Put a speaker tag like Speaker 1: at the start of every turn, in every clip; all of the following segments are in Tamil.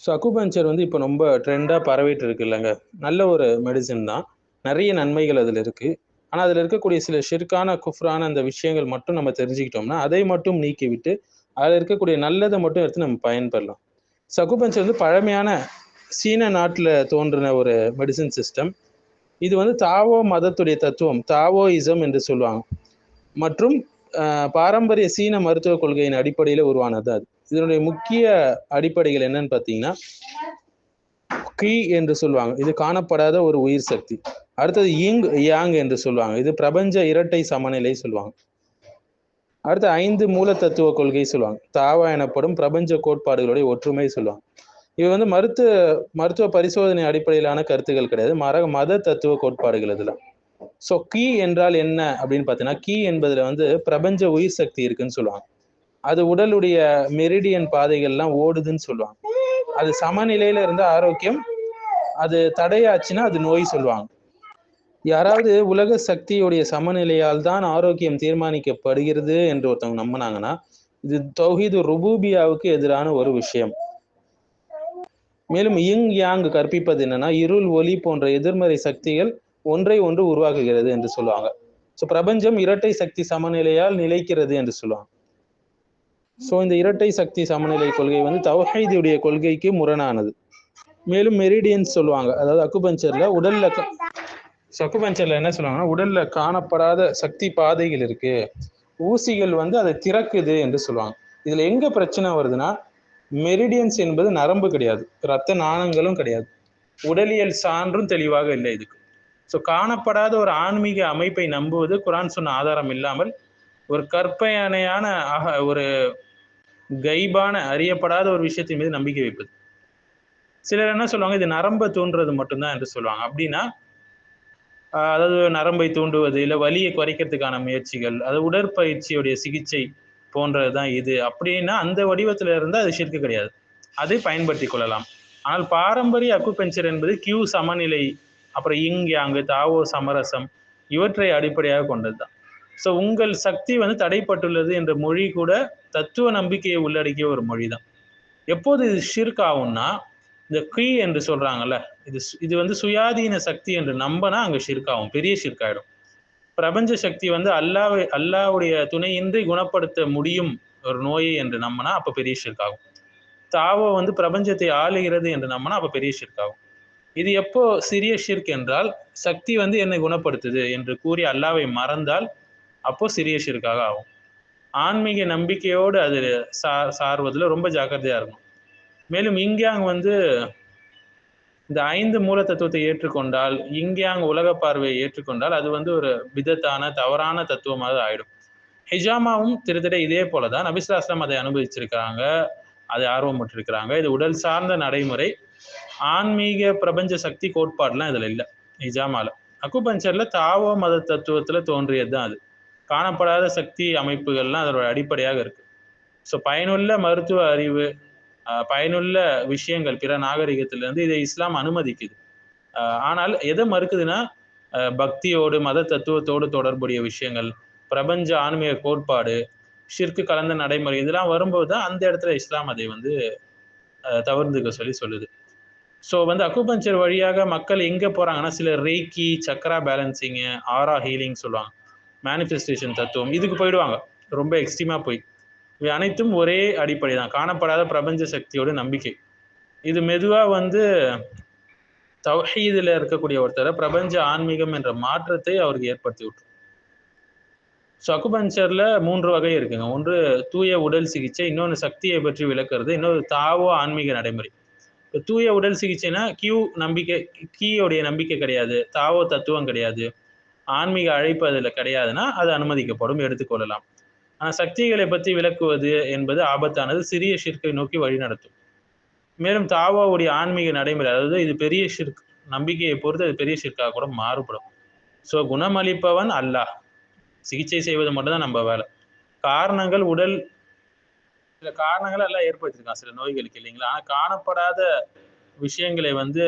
Speaker 1: ஸோ அக்குபஞ்சர் வந்து இப்போ ரொம்ப ட்ரெண்டாக பரவிட்டு இருக்கு இல்லைங்க. நல்ல ஒரு மெடிசன் தான். நிறைய நன்மைகள் அதில் இருக்குது. ஆனால் அதில் இருக்கக்கூடிய சில ஷிர்கான குஃப்ரான அந்த விஷயங்கள் மட்டும் நம்ம தெரிஞ்சுக்கிட்டோம்னா அதை மட்டும் நீக்கிவிட்டு அதில் இருக்கக்கூடிய நல்லதை மட்டும் எடுத்து நம்ம பயன்பெறலாம். ஸோ அக்குபஞ்சர் வந்து பழமையான சீன நாட்டில் தோன்றின ஒரு மெடிசன் சிஸ்டம். இது வந்து தாவோ மதத்துடைய தத்துவம், தாவோயிசம் என்று சொல்லுவாங்க, மற்றும் பாரம்பரிய சீன மருத்துவ கொள்கையின் அடிப்படையில் உருவானது அது. இதனுடைய முக்கிய அடிப்படைகள் என்னன்னு பார்த்தீங்கன்னா, கி என்று சொல்லுவாங்க, இது காணப்படாத ஒரு உயிர் சக்தி. அடுத்தது இங் யாங் என்று சொல்லுவாங்க, இது பிரபஞ்ச இரட்டை சமநிலை சொல்லுவாங்க. அடுத்து 5 மூல தத்துவ கொள்கை சொல்லுவாங்க, தாவா எனப்படும் பிரபஞ்ச கோட்பாடுகளுடைய ஒற்றுமை சொல்லுவாங்க. இது வந்து மருத்துவ பரிசோதனை அடிப்படையிலான கருத்துக்கள் கிடையாது, மத தத்துவ கோட்பாடுகள் இதுல. ஸோ கீ என்றால் என்ன அப்படின்னு பார்த்தீங்கன்னா, கீ என்பதுல வந்து பிரபஞ்ச உயிர் சக்தி இருக்குன்னு சொல்லுவாங்க. அது உடலுடைய மெரிடியன் பாதைகள்லாம் ஓடுதுன்னு சொல்லுவாங்க. அது சமநிலையில இருந்த ஆரோக்கியம், அது தடையாச்சுன்னா அது நோய் சொல்லுவாங்க. யாராவது உலக சக்தியுடைய சமநிலையால் தான் ஆரோக்கியம் தீர்மானிக்கப்படுகிறது என்று ஒருத்தவங்க நம்பினாங்கன்னா இது தௌஹீது ருபூபியாவுக்கு எதிரான ஒரு விஷயம். மேலும் இங் யாங் கற்பிப்பது என்னன்னா, இருள் ஒளி போன்ற எதிர்மறை சக்திகள் ஒன்றை ஒன்று உருவாக்குகிறது என்று சொல்லுவாங்க. ஸோ பிரபஞ்சம் இரட்டை சக்தி சமநிலையால் நிலைக்கிறது என்று சொல்லுவாங்க. ஸோ இந்த இரட்டை சக்தி சமநிலை கொள்கை வந்து தௌஹீதுடைய கொள்கைக்கு முரணானது. மேலும் மெரிடியன்ஸ் சொல்லுவாங்க, அதாவது அக்குபஞ்சர்ல அக்குபஞ்சர்ல என்ன சொல்லுவாங்கன்னா, உடல்ல காணப்படாத சக்தி பாதைகள் இருக்கு, ஊசிகள் வந்து அதை திறக்குது என்று சொல்லுவாங்க. இதுல எங்க பிரச்சனை வருதுன்னா, மெரிடியன்ஸ் என்பது நரம்பு கிடையாது, இரத்த நாணங்களும் கிடையாது, உடலியல் சான்றும் தெளிவாக இல்லை இதுக்கு. ஸோ காணப்படாத ஒரு ஆன்மீக அமைப்பை நம்புவது குரான் சொன்ன ஆதாரம் இல்லாமல் ஒரு கற்பனையான ஒரு கைபான அறியப்படாத ஒரு விஷயத்தின் மீது நம்பிக்கை வைப்பது. சிலர் என்ன சொல்லுவாங்க, இது நரம்பை தூண்டுறது மட்டும்தான் என்று சொல்லுவாங்க. அப்படின்னா அதாவது நரம்பை தூண்டுவது இல்லை வலியை குறைக்கிறதுக்கான முயற்சிகள், அது உடற்பயிற்சியுடைய சிகிச்சை போன்றதுதான் இது அப்படின்னா அந்த வடிவத்தில் இருந்தால் அது ஷிர்க் கிடையாது, அதை பயன்படுத்தி கொள்ளலாம். ஆனால் பாரம்பரிய அக்குபஞ்சர் என்பது கியூ சமநிலை, அப்புறம் இங் யாங்கு, தாவோ சமரசம், இவற்றை அடிப்படையாக கொண்டது தான். ஸோ உங்கள் சக்தி வந்து தடைப்பட்டுள்ளது என்ற மொழி கூட தத்துவ நம்பிக்கையை உள்ளடக்கிய ஒரு மொழி தான். எப்போது இது ஷிர்க் ஆகும்னா, இந்த கீ என்று சொல்றாங்கல்ல, இது வந்து சுயாதீன சக்தி என்று நம்பினா அங்க ஷிர்க் ஆகும், பெரிய ஷிர்க் ஆயிடும். பிரபஞ்ச சக்தி வந்து அல்லாவுடைய துணையின்றி குணப்படுத்த முடியும் ஒரு நோயை என்று நம்பினா அப்ப பெரிய ஷிர்க் ஆகும். தாவோ வந்து பிரபஞ்சத்தை ஆளுகிறது என்று நம்பினா அப்ப பெரிய ஷிர்க் ஆகும். இது எப்போ சிறிய ஷிர்க் என்றால், சக்தி வந்து என்னை குணப்படுத்துது என்று கூறி அல்லாவை மறந்தால் அப்போ சிறிய ஷிர்காக ஆகும். ஆன்மீக நம்பிக்கையோடு அது சார்வதில் ரொம்ப ஜாக்கிரதையா இருக்கும். மேலும் இங்யாங் வந்து இந்த 5 மூல தத்துவத்தை ஏற்றுக்கொண்டால், இங்யாங் உலக பார்வையை ஏற்றுக்கொண்டால் அது வந்து ஒரு விதத்தான தவறான தத்துவமாக ஆயிடும். ஹிஜாமாவும் திருத்திட இதே போலதான் நபிஸ்லாஸ்லாம் அதை அனுபவிச்சிருக்கிறாங்க, அதை ஆர்வப்பட்டிருக்கிறாங்க. இது உடல் சார்ந்த நடைமுறை, ஆன்மீக பிரபஞ்ச சக்தி கோட்பாடுலாம் இதுல இல்லை ஹிஜாமால. அக்குபஞ்சர்ல தாவோ மத தத்துவத்துல தோன்றியது தான் அது. காணப்படாத சக்தி அமைப்புகள்லாம் அதோட அடிப்படையாக இருக்கு. ஸோ பயனுள்ள மருத்துவ அறிவு, பயனுள்ள விஷயங்கள் பிற நாகரிகத்திலிருந்து இதை இஸ்லாம் அனுமதிக்குது. ஆனால் எதை மறுக்குதுன்னா, பக்தியோடு மத தத்துவத்தோடு தொடர்புடைய விஷயங்கள், பிரபஞ்ச ஆன்மீக கோட்பாடு, ஷிர்கு கலந்த நடைமுறை இதெல்லாம் வரும்போது தான் அந்த இடத்துல இஸ்லாம் அதை வந்து தவிர்த்துக்க சொல்லுது. ஸோ வந்து அக்குபஞ்சர் வழியாக மக்கள் எங்கே போகிறாங்கன்னா, சில ரேக்கி, சக்ரா பேலன்சிங்கு, ஆரா ஹீலிங் சொல்லுவாங்க, மேனிஃபெஸ்டேஷன் தத்துவம், இதுக்கு போயிடுவாங்க ரொம்ப எக்ஸ்ட்ரீமாக போய். இவை அனைத்தும் ஒரே அடிப்படை தான், காணப்படாத பிரபஞ்ச சக்தியோட நம்பிக்கை. இது மெதுவாக வந்து தௌஹீதுல இருக்கக்கூடிய ஒருத்தரை பிரபஞ்ச ஆன்மீகம் என்ற மாற்றத்தை அவருக்கு ஏற்படுத்தி விட்டுரும். ஸோ அக்குபஞ்சர்ல 3 வகை இருக்குங்க. ஒன்று தூய உடல் சிகிச்சை, இன்னொன்று சக்தியை பற்றி விளக்குறது, இன்னொரு தாவோ ஆன்மீக நடைமுறை. இப்போ தூய உடல் சிகிச்சைனா கீயோடைய நம்பிக்கை கிடையாது, தாவோ தத்துவம் கிடையாது, ஆன்மீக அழைப்பு அதில் கிடையாதுன்னா அது அனுமதிக்கப்படும், எடுத்துக்கொள்ளலாம். ஆனால் சக்திகளை பற்றி விளக்குவது என்பது ஆபத்தானது, சிறிய ஷிர்கை நோக்கி வழிநடத்தும். மேலும் தாவோவுடைய ஆன்மீக நடைமுறை, அதாவது இது பெரிய ஷிர்க், நம்பிக்கையை பொறுத்து அது பெரிய ஷிர்காக கூட மாறுபடும். ஸோ குணமளிப்பவன் அல்லாஹ், சிகிச்சை செய்வது மட்டும்தான் நம்ம வேலை. காரணங்கள் உடல், சில காரணங்கள் எல்லாம் ஏற்படுத்திருக்கான் சில நோய்களுக்கு இல்லைங்களா. ஆனால் காணப்படாத விஷயங்களை வந்து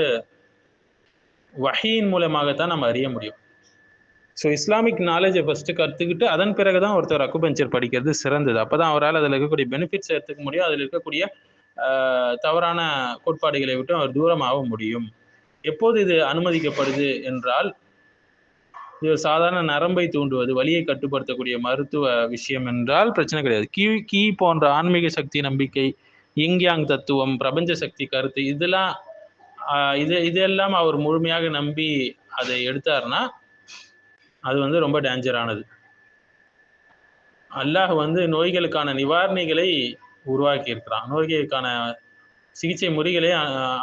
Speaker 1: வஹீயின் மூலமாகத்தான் நம்ம அறிய முடியும். ஸோ இஸ்லாமிக் நாலேஜை ஃபர்ஸ்ட் கற்றுக்கிட்டு அதன் பிறகுதான் ஒருத்தர் அக்குபஞ்சர் படிக்கிறது சிறந்தது. அப்போதான் அவரால் அதில் இருக்கக்கூடிய பெனிஃபிட்ஸ் எடுத்துக்க முடியும், அதில் இருக்கக்கூடிய தவறான கோட்பாடுகளை விட்டு அவர் தூரமாக முடியும். எப்போது இது அனுமதிக்கப்படுது என்றால், இது சாதாரண நரம்பை தூண்டுவது, வலியை கட்டுப்படுத்தக்கூடிய மருத்துவ விஷயம் என்றால் பிரச்சனை கிடையாது. கீ போன்ற ஆன்மீக சக்தி நம்பிக்கை, யிங்-யாங் தத்துவம், பிரபஞ்ச சக்தி கருத்து இதெல்லாம் இதெல்லாம் அவர் முழுமையாக நம்பி அதை எடுத்தாருன்னா அது வந்து ரொம்ப டேஞ்சரானது. அல்லாஹ் வந்து நோய்களுக்கான நிவாரணிகளை உருவாக்கி இருக்கிறான். நோய்களுக்கான சிகிச்சை முறைகளை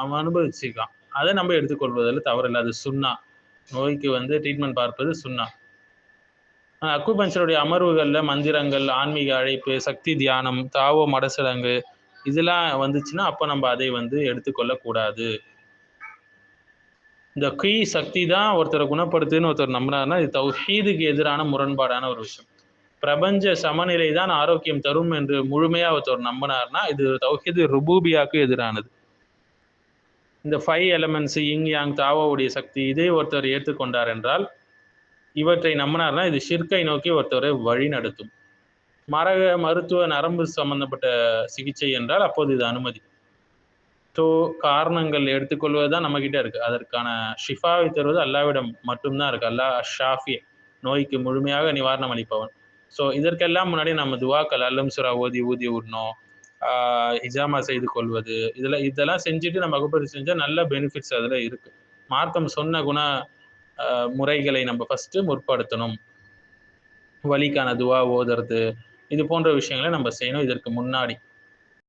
Speaker 1: அவன் அனுபவிச்சிருக்கான். அதை நம்ம எடுத்துக்கொள்வதில் தவறில்லை. அது சுன்னா. நோய்க்கு வந்து ட்ரீட்மெண்ட் பார்ப்பது சுன்னா. அக்குபஞ்சருடைய அமர்வுகளில் மந்திரங்கள், ஆன்மீக அழைப்பு, சக்தி தியானம், தாவோ மடசடங்கு இதெல்லாம் வந்துச்சுன்னா அப்போ நம்ம அதை வந்து எடுத்துக்கொள்ளக்கூடாது. இந்த கீ சக்தி தான் ஒருத்தரை குணப்படுத்துன்னு ஒருத்தர் நம்பினார்னா இது தௌஹீதுக்கு எதிரான முரண்பாடான ஒரு விஷயம். பிரபஞ்ச சமநிலை தான் ஆரோக்கியம் தரும் என்று முழுமையாக ஒருத்தர் நம்பினார்னா இது தௌஹீது ருபூபியாவுக்கு எதிரானது. இந்த 5 எலமெண்ட்ஸ் யிங்-யாங் தாவோவுடைய சக்தி இதை ஒருத்தர் ஏற்றுக்கொண்டார் என்றால், இவற்றை நம்பினார்னா இது ஷிர்கை நோக்கி ஒருத்தரை வழி நடத்தும். மருத்துவ நரம்பு சம்பந்தப்பட்ட சிகிச்சை என்றால் அப்போது இது அனுமதி. காரணங்கள் எடுத்துக்கொள்வது தான் நம்ம கிட்ட இருக்கு. அதற்கான ஷிஃபாவை தருவது அல்லாவிடம் மட்டும்தான் இருக்கு. அல்லாஹ் ஷாஃபி, நோய்க்கு முழுமையாக நிவாரணம் அளிப்பவன். ஸோ இதற்கெல்லாம் முன்னாடி நம்ம துவாக்கள் அல்லம் சுரா ஊதி விடணும், ஹிஜாமா செய்து கொள்வது, இதெல்லாம் செஞ்சுட்டு நம்ம வகுப்பறை செஞ்சால் நல்ல பெனிஃபிட்ஸ் அதில் இருக்கு. மார்க்கம் சொன்ன முறைகளை நம்ம ஃபர்ஸ்ட் முற்படுத்தணும். வலிக்கான துவா ஓதுறது இது போன்ற விஷயங்களை நம்ம செய்யணும் இதற்கு முன்னாடி.